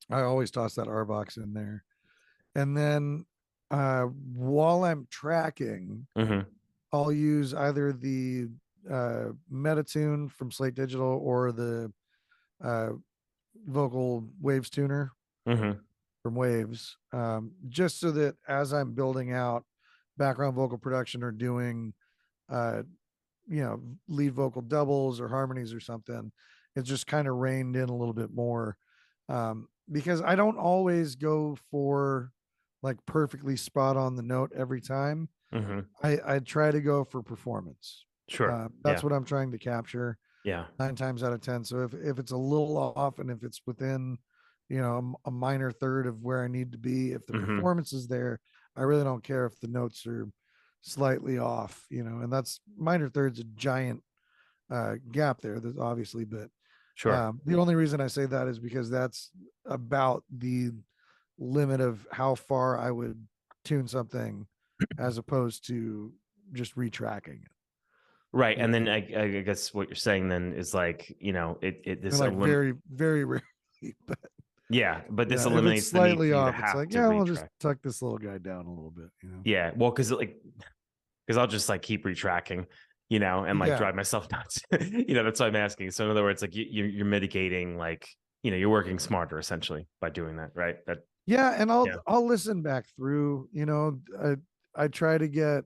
I always toss that R box in there. And then while I'm tracking, Mm-hmm. I'll use either the Metatune from Slate Digital or the uh, Vocal Waves Tuner Mm-hmm. from Waves, just so that as I'm building out background vocal production or doing, uh, lead vocal doubles or harmonies or something, it's just kind of reined in a little bit more. Because I don't always go for like perfectly spot on the note every time. Mm-hmm. I try to go for performance. Sure. That's Yeah. what I'm trying to capture Yeah. 9 times out of 10. So if it's a little off and if it's within, a minor third of where I need to be, if the Mm-hmm. performance is there, I really don't care if the notes are slightly off, and that's minor third's a giant gap there. There's obviously, but Sure. the only reason I say that is because that's about the limit of how far I would tune something as opposed to just retracking it. Right. You And then know, I guess what you're saying then is like, I mean, this like very, very rarely, but yeah, but this if it's eliminates the need slightly for you to off, it's have like, to yeah, we'll just retrack. tuck this little guy down a little bit. Yeah. Well, because I'll just like keep retracking, and like Yeah. drive myself nuts. That's why I'm asking. So in other words, like you're mitigating, like, you're working smarter essentially by doing that, right? Yeah. And I'll, Yeah. I'll listen back through, I try to get,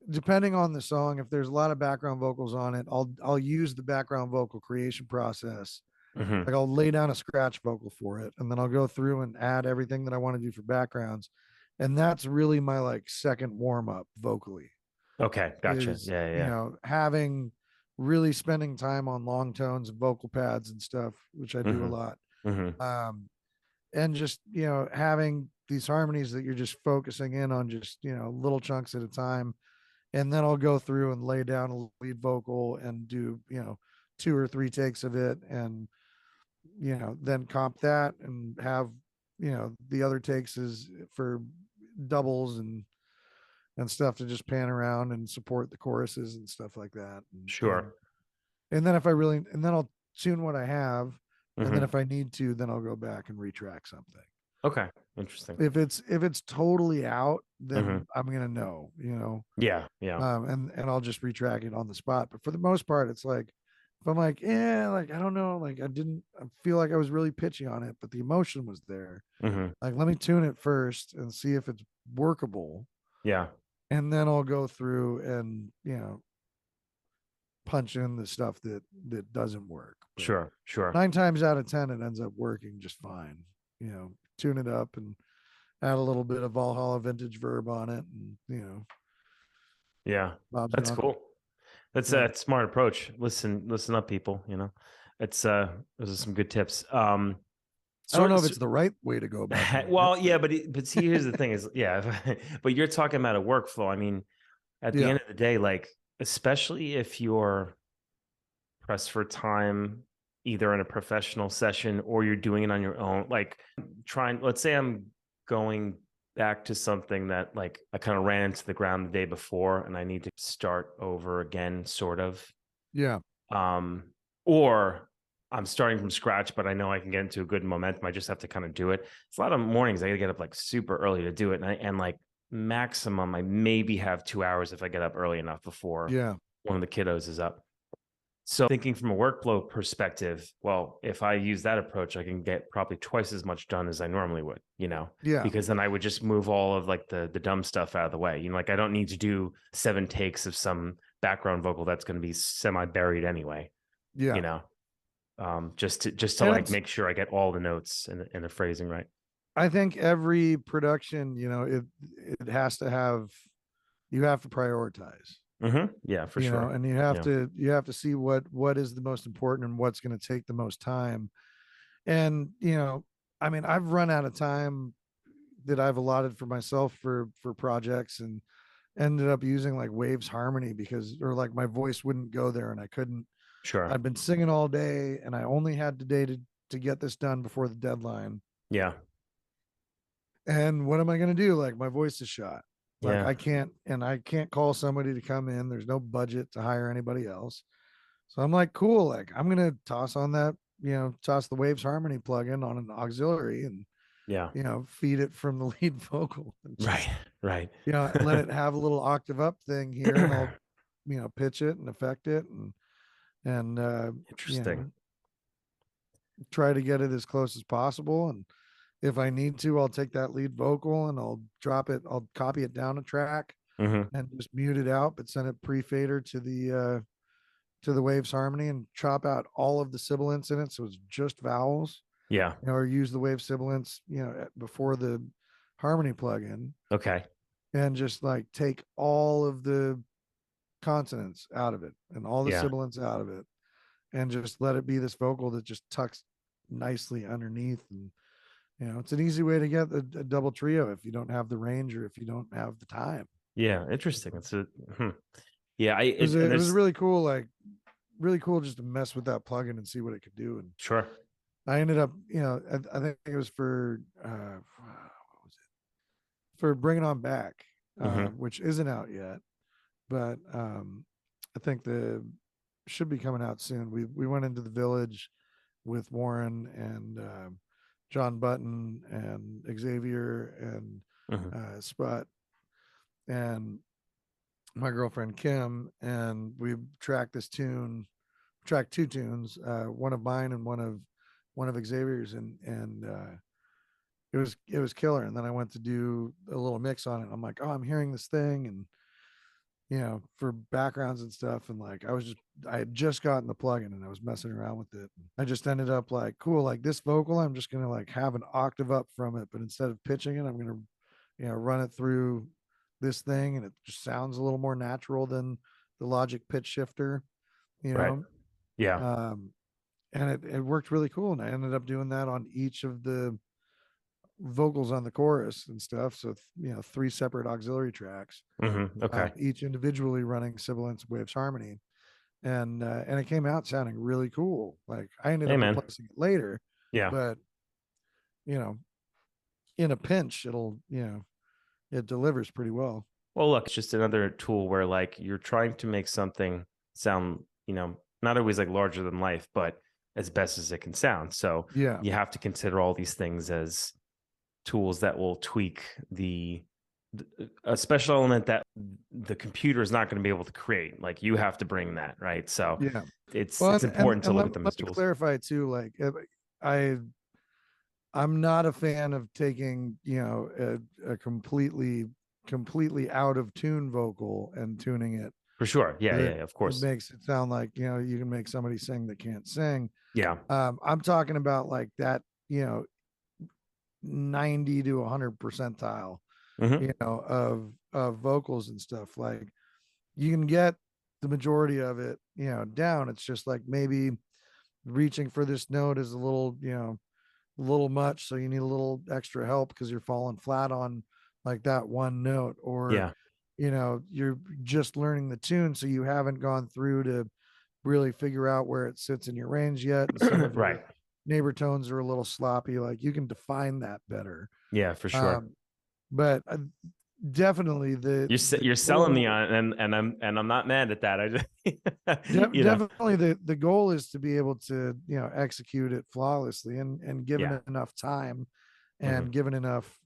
depending on the song, if there's a lot of background vocals on it, I'll use the background vocal creation process. Hmm. Like I'll lay down a scratch vocal for it, and then I'll go through and add everything that I want to do for backgrounds. And that's really my like second warm up vocally Okay. Gotcha. is, Yeah. Yeah. having really spending time on long tones and vocal pads and stuff, which I Yeah. do a lot. Hmm. Um, and just, having these harmonies that you're just focusing in on just, little chunks at a time. And then I'll go through and lay down a lead vocal and do, 2 or 3 takes of it, and then comp that and have, the other takes is for doubles and stuff to just pan around and support the choruses and stuff like that. And Sure. and then if I really, and then I'll tune what I have, and then Hmm. if I need to, then I'll go back and retrack something. Okay. Interesting. If it's totally out, Hmm. then I'm gonna know. Yeah. Yeah. And I'll just retrack it on the spot. But for the most part, it's like if I'm like, yeah, like I don't know, like I feel like I was really pitchy on it, but the emotion was there. Hmm. Like let me tune it first and see if it's workable, Yeah. and then I'll go through and punch in the stuff that doesn't work. But Sure. Sure. 9 times out of 10, it ends up working just fine. Tune it up and add a little bit of Valhalla vintage verb on it, and Yeah. Bob's your That's uncle. cool. That's Yeah. a smart approach. Listen up, people. It's those are some good tips. I don't Sort know of, if it's the right way to go about doing it, well, yeah, but but see, here's the thing is, yeah, but you're talking about a workflow. I mean, at the yeah, end of the day, like, especially if you're pressed for time, either in a professional session or you're doing it on your own, like let's say I'm going back to something that like I kind of ran into the ground the day before and I need to start over again, sort of. yeah, Um, or I'm starting from scratch, but I know I can get into a good momentum. I just have to kind of do it. It's a lot of mornings I got to get up like super early to do it, and like maximum I maybe have 2 hours if I get up early enough before yeah, one of the kiddos is up. So thinking from a workflow perspective, well, if I use that approach, I can get probably twice as much done as I normally would, yeah, because then I would just move all of like the dumb stuff out of the way. Like I don't need to do 7 takes of some background vocal that's going to be semi buried anyway, you yeah. know, just to And like it's, make sure I get all the notes and the phrasing right. I think every production, it has to have, you have to prioritize, Mm-hmm. Yeah, for sure. and Yeah. you have to see what is the most important and what's going to take the most time. And, I mean, I've run out of time that I've allotted for myself for projects, and ended up using like Waves Harmony because, or like my voice wouldn't go there and I couldn't. Sure. I'd been singing all day and I only had the day to get this done before the deadline. Yeah. And what am I going to do? Like my voice is shot. Like Yeah. I can't call somebody to come in. There's no budget to hire anybody else. So I'm like, cool. Like I'm going to toss on that toss the Waves Harmony plugin on an auxiliary and, Yeah. feed it from the lead vocal and Right. just, Right. let it have a little octave up thing here, and I'll, pitch it and affect it, and Interesting. try to get it as close as possible. And if I need to, I'll take that lead vocal and I'll copy it down a track Hmm. and just mute it out, but send it pre-fader to the Waves Harmony and chop out all of the sibilants in it, so it's just vowels, Yeah. or use the Wave sibilants, before the harmony plugin, Okay. and just like take all of the consonants out of it and all the Yeah. sibilants out of it, and just let it be this vocal that just tucks nicely underneath. And it's an easy way to get a double trio if you don't have the range or if you don't have the time. Yeah. Interesting. It's a, yeah. It was There's, really cool, like really cool just to mess with that plugin and see what it could do. And sure. I ended up, I think it was for what was it? For Bring It On Back, Hmm. which isn't out yet, but I think the should be coming out soon. We went into the Village with Warren and John Button and Xavier and Hmm. Sput and my girlfriend Kim, and we tracked two tunes, one of mine and one of Xavier's, and it was killer. And then I went to do a little mix on it. I'm like, oh, I'm hearing this thing, and for backgrounds and stuff. And like, I had just gotten the plugin and I was messing around with it. I just ended up like, cool, like this vocal, I'm just going to like have an octave up from it, but instead of pitching it, I'm going to, run it through this thing. And it just sounds a little more natural than the Logic pitch shifter, you Right. know? Yeah. Um, and it worked really cool. And I ended up doing that on each of the vocals on the chorus and stuff. So, three separate auxiliary tracks, Hmm. Okay. each individually running sibilants, Waves Harmony, and it came out sounding really cool. Like I ended Hey, up man. replacing it later, Yeah. but you know, in a pinch, it delivers pretty well. Well, look, it's just another tool where like you're trying to make something sound, not always like larger than life, but as best as it can sound. So Yeah, you have to consider all these things as tools that will tweak a special element that the computer is not going to be able to create. Like you have to bring that, right? So yeah. it's Well, it's and important to and look let, at them as let me tools. clarify too. Like I I'm not a fan of taking a completely out of tune vocal and tuning it For sure. so Yeah, that yeah, of it course. makes it sound like you can make somebody sing that can't sing. Yeah. I'm talking about like that, 90 to 100 percentile, Hmm. of vocals and stuff. Like you can get the majority of it, down. It's just like maybe reaching for this note is a little much. So you need a little extra help because you're falling flat on like that one note, or, Yeah. you're just learning the tune. So you haven't gone through to really figure out where it sits in your range yet. And some of your Right. neighbor tones are a little sloppy. Like you can define that better. Yeah, for sure. Um, but definitely the You're selling me goal, on it, and I'm not mad at that. I just definitely the goal is to be able to, execute it flawlessly, and given yeah. it enough time Hmm. and given enough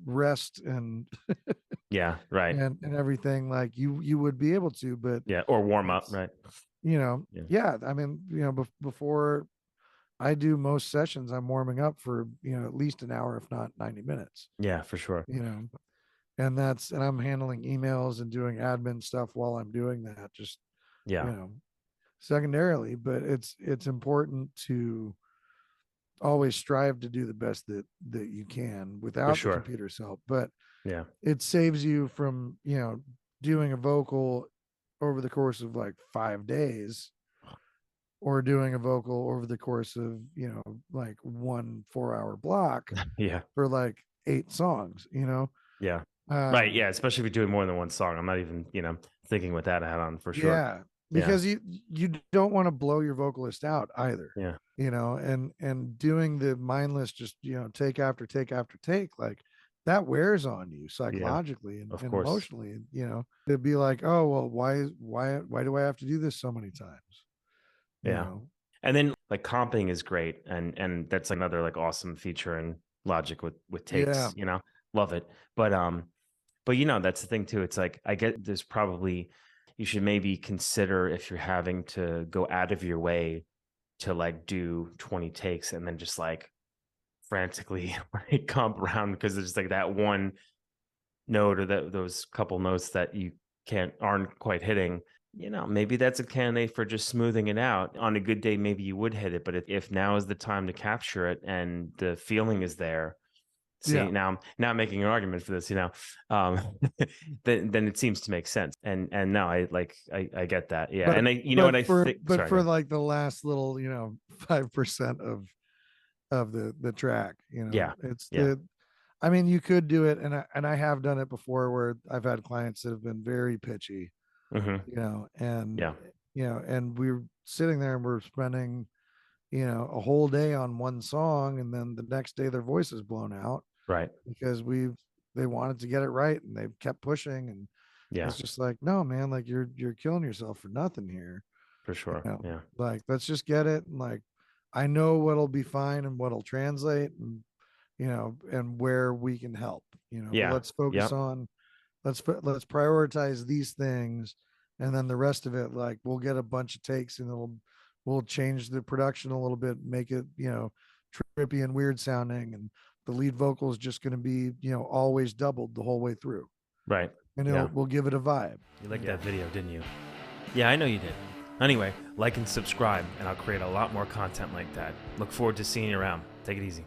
rest and Yeah, right. and everything, like you would be able to. But Yeah, or warm up, it's, right? Yeah. yeah, I mean, before I do most sessions, I'm warming up for, at least an hour, if not 90 minutes, Yeah, for sure. you know, and I'm handling emails and doing admin stuff while I'm doing that, just, you Yeah, know, secondarily. But it's important to always strive to do the best that you can for without the sure. computer's help. But Yeah. it saves you from, doing a vocal over the course of like 5 days, or doing a vocal over the course of, like 1 4-hour block Yeah. for like 8 songs. Yeah. Right. um Yeah. Especially if you're doing more than one song. I'm not even, thinking with that hat on for sure. yeah, Yeah. because you don't want to blow your vocalist out either, Yeah. and doing the mindless, just, take after take after take, like that wears on you Yeah. psychologically and, Of and course. emotionally. And it'd be like, oh well, why do I have to do this so many times, you Yeah. know And then like comping is great, and that's another like awesome feature in Logic with Yeah. takes, love it. But that's the thing too. It's like I get there's probably you should maybe consider if you're having to go out of your way to like do 20 takes and then just like frantically like comp around because there's like that one note or those couple notes that you aren't quite hitting. Maybe that's a candidate for just smoothing it out. On a good day, maybe you would hit it, but if now is the time to capture it and the feeling is there, see, Yeah. now I'm making an argument for this, um, then it seems to make sense. And no, I get that. Yeah. But And what I think, sorry, go for ahead. like the last little, 5% of the track, Yeah. it's Yeah. I mean, you could do it, and I have done it before where I've had clients that have been very pitchy, Hmm. and Yeah. and we're sitting there and we're spending, a whole day on one song, and then the next day their voice is blown out Right. because they wanted to get it right and they kept pushing, and Yeah. it's just like, no, man, like you're killing yourself for nothing here. For sure. Yeah. Like, let's just get it, and like, I know what'll be fine and what'll translate, and and where we can help, but Yeah. let's focus Yep. on, let's prioritize these things, and then the rest of it, like, we'll get a bunch of takes and we'll change the production a little bit, make it, trippy and weird sounding, and the lead vocal is just going to be, always doubled the whole way through, Right. and Yeah. we'll give it a vibe. You liked that video, didn't you? Yeah, I know you did. Anyway, like and subscribe, and I'll create a lot more content like that. Look forward to seeing you around. Take it easy.